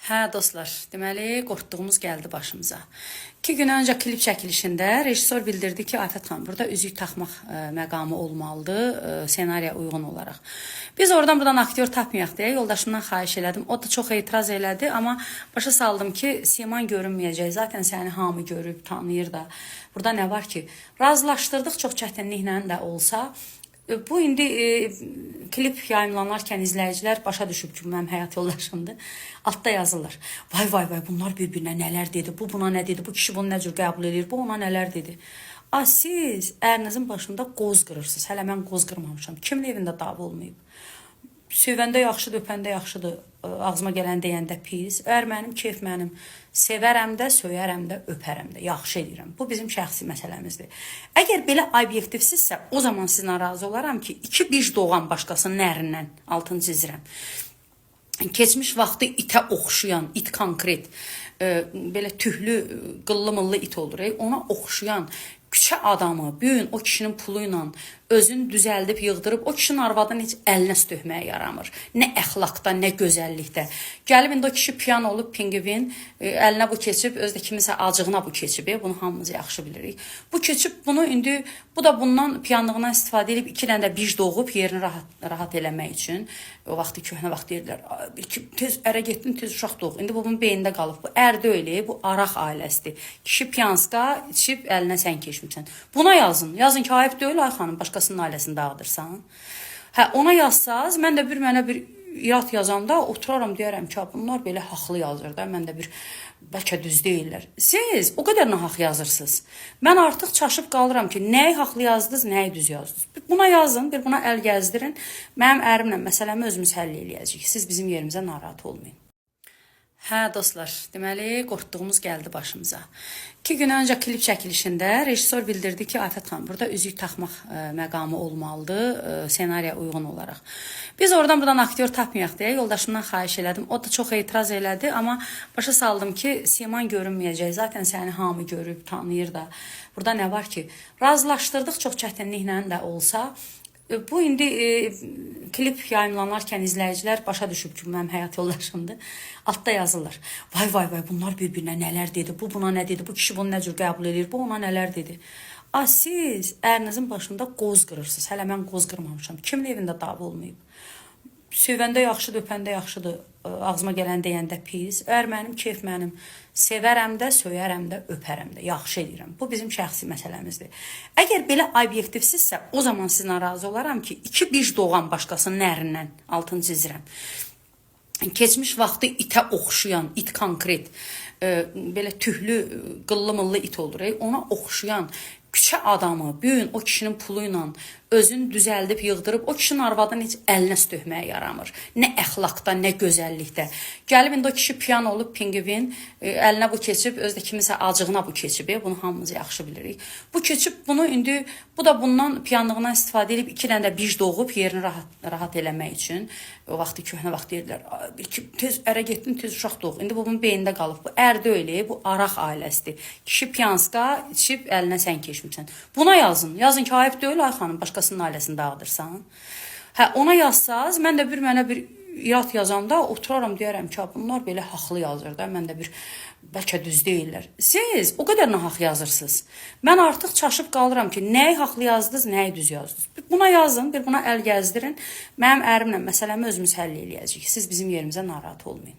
Hə dostlar, deməli qorxduğumuz gəldi başımıza. 2 gün öncə klip çəkilişində rejissor bildirdi ki, Afət xanım burada üzük taxmaq məqamı olmalıdır senariyə uyğun olaraq. Biz buradan aktyor tapmayaq deyə yoldaşımdan xahiş elədim. O da çox etiraz elədi, amma başa saldım ki, siman görünməyəcək. Zaten səni hamı görüb, tanıyır da. Burada nə var ki, razılaşdırdıq çox çətinliklə də olsa. Bu indi klip yayımlanarkən izləyicilər başa düşüb ki, mənim həyat yoldaşımdır. Altda yazırlar. Vay bunlar bir-birinə nələr dedi, bu buna nə dedi, bu kişi bunu nə cür qəbul edir, bu ona nələr dedi. Siz ərinizin başında qoz qırırsınız. Hələ mən qoz qırmamışam. Kimin evində dava olmayıb? Sevəndə yaxşıdır, öpəndə yaxşıdır, ağzıma gələn deyəndə pis. Əgər mənim keyf mənim, sevərəm də, söyərəm də, öpərəm də, yaxşı edirəm. Bu bizim şəxsi məsələmizdir. Əgər belə obyektivsizsə, o zaman sizlə razı olaram ki, iki bic doğan başqasının nərindən, altını çizirəm. Keçmiş vaxtı itə oxşayan, it konkret, belə tühlü, qıllı-mıllı it olur, ona oxşayan, küçə adamı, büyün o kişinin pulu ilə özünü düzəldib, yığdırıb, o kişinin arvadını heç əlinə tökməyə yaramır. Nə əxlaqda, nə gözəllikdə. Gəlib indi o kişi piyan olub, pingvin, əlinə bu keçib, özdə kimisə acığına bu keçib, bunu hamımız yaxşı bilirik. Bu keçib bunu indi, bu da bundan piyanlığından istifadə edib, 2 dənə də bic doğub, yerini rahat eləmək üçün. O vaxtı köhnə vaxt deyirlər, tez ərə getdin, tez uşaq doğub. İndi bu bunun beynində qalıb. Bu ər deyil, bu araq ailəsidir. Kişi piyanska içib, əlinə sən keçmişsən. Buna yazın. Yazın ki, ayıb deyil, ay xanım, başqasının ailəsini dağıdırsan. Ona yazsaz, mən də mənə bir irad yazanda oturaram, deyərəm ki, bunlar belə haqlı yazır da, mən də bəlkə düz deyirlər. Siz o qədər nahaq yazırsınız. Mən artıq çaşıb qalıram ki, nəyi haqlı yazdınız, nəyi düz yazdınız. Buna yazın, bir buna əl gəzdirin. Mənim ərimlə məsələmi özümüz həll eləyəcəyik. Siz bizim yerimizə narahat olmayın. Hə dostlar, deməli qorxduğumuz gəldi başımıza. 2 gün öncə klip çəkilişində rejissor bildirdi ki, Afət xanım burada üzük taxmaq məqamı olmalıdır senariyə uyğun olaraq. Biz buradan aktyor tapmayaq deyə yoldaşımdan xahiş elədim. O da çox etiraz elədi, amma başa saldım ki, siman görünməyəcək. Zaten səni hamı görüb, tanıyır da. Burada nə var ki, razılaşdırdıq çox çətinliklə də olsa. Bu indi klip yayımlanarkən izləyicilər başa düşüb ki, mənim həyat yoldaşımdır. Altda yazırlar. Vay bunlar bir-birinə nələr dedi, bu buna nə dedi, bu kişi bunu nə cür qəbul edir, bu ona nələr dedi. Siz ərinizin başında qoz qırırsınız. Hələ mən qoz qırmamışam. Kimin evində dava olmayıb? Sevəndə yaxşıdır, öpəndə yaxşıdır, ağzıma gələn deyəndə pis. Əgər mənim keyf mənim, sevərəm də, söyərəm də, öpərəm də, yaxşı edirəm. Bu bizim şəxsi məsələmizdir. Əgər belə obyektivsizsə, o zaman sizlə razı olaram ki, 2 bic doğan başqasının nərindən, altını çizirəm. Keçmiş vaxtı itə oxşayan, it konkret, belə tühlü, qıllı-mıllı it olur, ona oxşayan, küçə adamı, büyün o kişinin pulu ilə özünü düzəldib, yığdırıb, o kişinin arvadını heç əlinə tökməyə yaramır. Nə əxlaqda, nə gözəllikdə. Gəlib indi o kişi piyan olub, pingvin, əlinə bu keçib, özdə kimisə acığına bu keçib, bunu hamımız yaxşı bilirik. Bu keçib bunu indi, bu da bundan piyanlığından istifadə edib, 2 dənə də bic doğub, yerini rahat eləmək üçün. O vaxtı köhnə vaxt deyirlər, tez ərə getdin, tez uşaq doğub. İndi bu bunun beynində qalıb. Bu ər deyil, bu araq ailəsidir. Kişi piyanska içib, əlinə sən keçmişsən. Buna yazın. Yazın ki, ayıb deyil, ay xanım, başqasının ailəsini dağıdırsan. Ona yazsaz, mən də mənə bir irad yazanda oturaram, deyərəm ki, bunlar belə haqlı yazır da, mən də bəlkə düz deyirlər. Siz o qədər nahaq yazırsınız. Mən artıq çaşıb qalıram ki, nəyi haqlı yazdınız, nəyi düz yazdınız. Buna yazın, bir buna əl gəzdirin. Mənim ərimlə məsələmi özümüz həll eləyəcəyik. Siz bizim yerimizə narahat olmayın.